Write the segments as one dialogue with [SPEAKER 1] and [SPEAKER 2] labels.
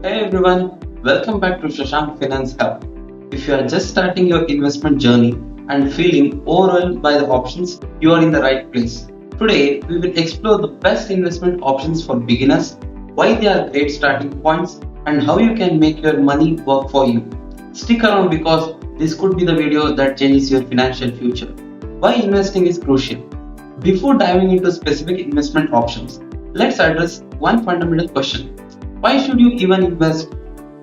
[SPEAKER 1] Hey everyone, welcome back to Shashank Finance Hub. If you are just starting your investment journey and feeling overwhelmed by the options, you are in the right place. Today, we will explore the best investment options for beginners, why they are great starting points, and how you can make your money work for you. Stick around because this could be the video that changes your financial future. Why investing is crucial. Before diving into specific investment options, let's address one fundamental question. Why should you even invest?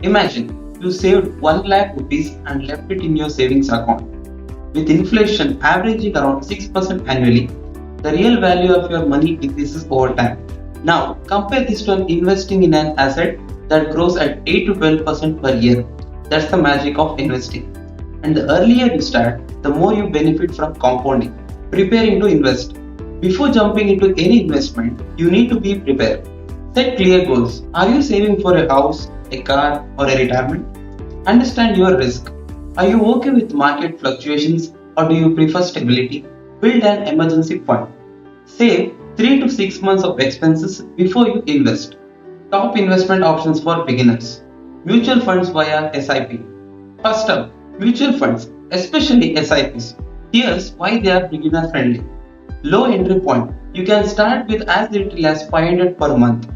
[SPEAKER 1] Imagine you saved 1 lakh rupees and left it in your savings account. With inflation averaging around 6% annually, the real value of your money decreases over time. Now, compare this to investing in an asset that grows at 8 to 12% per year. That's the magic of investing. And the earlier you start, the more you benefit from compounding. Preparing to invest. Before jumping into any investment, you need to be prepared. Set clear goals. Are you saving for a house, a car, or a retirement? Understand your risk. Are you okay with market fluctuations or do you prefer stability? Build an emergency fund. Save 3 to 6 months of expenses before you invest. Top investment options for beginners. Mutual funds via SIP. First up, mutual funds, especially SIPs. Here's why they are beginner friendly. Low entry point. You can start with as little as 500 per month.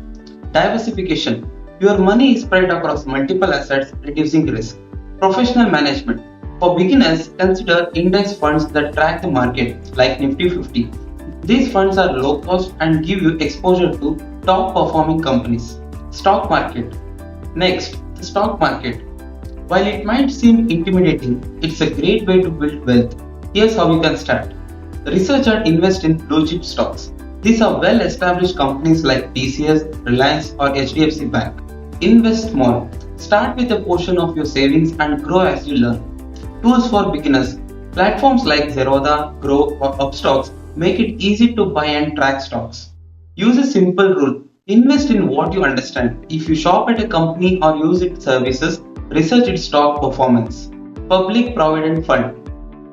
[SPEAKER 1] Diversification. Your money is spread across multiple assets, reducing risk. Professional management. For beginners, consider index funds that track the market, like Nifty 50. These funds are low cost and give you exposure to top performing companies. Stock market. Next, the stock market. While it might seem intimidating, it's a great way to build wealth. Here's how you can start. Research and invest in blue chip stocks. These are well established companies like TCS, Reliance, or HDFC Bank. Invest small. Start with a portion of your savings and grow as you learn. Tools for beginners. Platforms like Zerodha, Grow, or Upstocks make it easy to buy and track stocks. Use a simple rule. Invest in what you understand. If you shop at a company or use its services, research its stock performance. Public Provident Fund.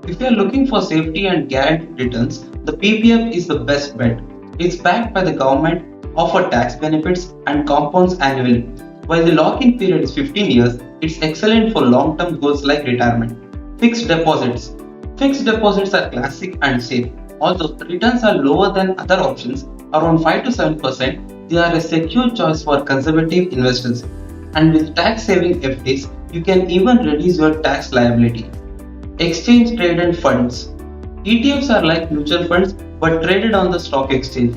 [SPEAKER 1] If you are looking for safety and guaranteed returns, the PPF is the best bet. It's backed by the government, offers tax benefits, and compounds annually. While the lock-in period is 15 years, it's excellent for long-term goals like retirement. Fixed deposits. Fixed deposits are classic and safe. Although the returns are lower than other options, around 5 to 7%, they are a secure choice for conservative investors. And with tax-saving FDs, you can even reduce your tax liability. Exchange traded funds. ETFs are like mutual funds but traded on the stock exchange.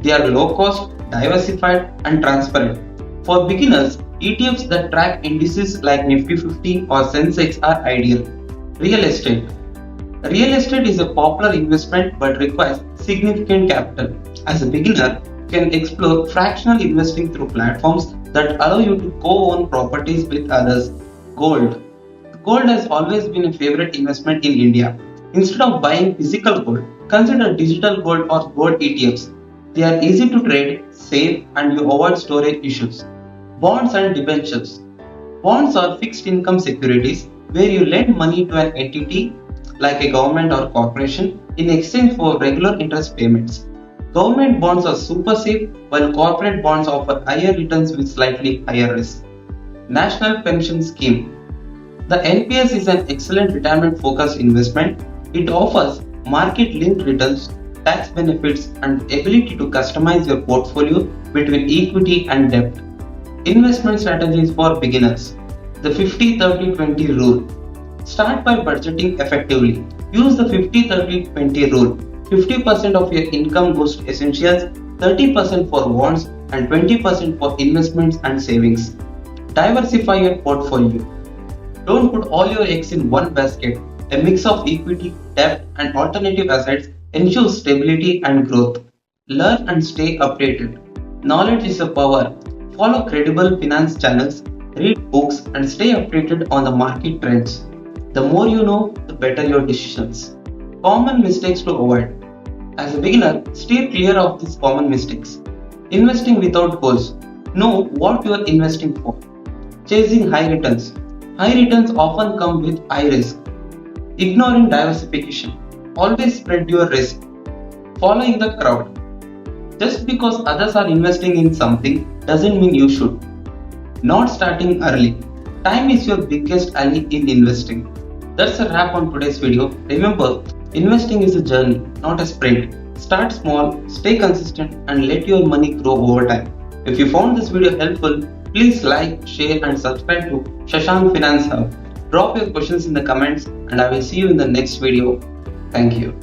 [SPEAKER 1] They are low cost, diversified, and transparent. For beginners, ETFs that track indices like Nifty 50 or Sensex are ideal. Real estate. Real estate is a popular investment but requires significant capital. As a beginner, you can explore fractional investing through platforms that allow you to co-own properties with others. Gold. Gold has always been a favorite investment in India. Instead of buying physical gold, consider digital gold or gold ETFs. They are easy to trade, safe, and you avoid storage issues. Bonds and debentures. Bonds are fixed income securities where you lend money to an entity like a government or corporation in exchange for regular interest payments. Government bonds are super safe while corporate bonds offer higher returns with slightly higher risk. National Pension Scheme. The NPS is an excellent retirement focused investment. It offers market linked returns, tax benefits, and ability to customize your portfolio between equity and debt. Investment strategies for beginners. The 50-30-20 rule. Start by budgeting effectively. Use the 50-30-20 rule. 50% of your income goes to essentials, 30% for wants, and 20% for investments and savings. Diversify your portfolio. Don't put all your eggs in one basket. A mix of equity, debt, and alternative assets ensures stability and growth. Learn and stay updated. Knowledge is a power. Follow credible finance channels, read books, and stay updated on the market trends. The more you know, the better your decisions. Common mistakes to avoid. As a beginner, stay clear of these common mistakes. Investing without goals. Know what you are investing for. Chasing high returns. High returns often come with high risk. Ignoring diversification. Always spread your risk. Following the crowd. Just because others are investing in something doesn't mean you should. not starting early. Time is your biggest ally in investing. That's a wrap on today's video. Remember, investing is a journey, not a sprint. Start small, stay consistent, and let your money grow over time. If you found this video helpful, please like, share, and subscribe to Shashank Finance Hub. Drop your questions in the comments, and I will see you in the next video. Thank you.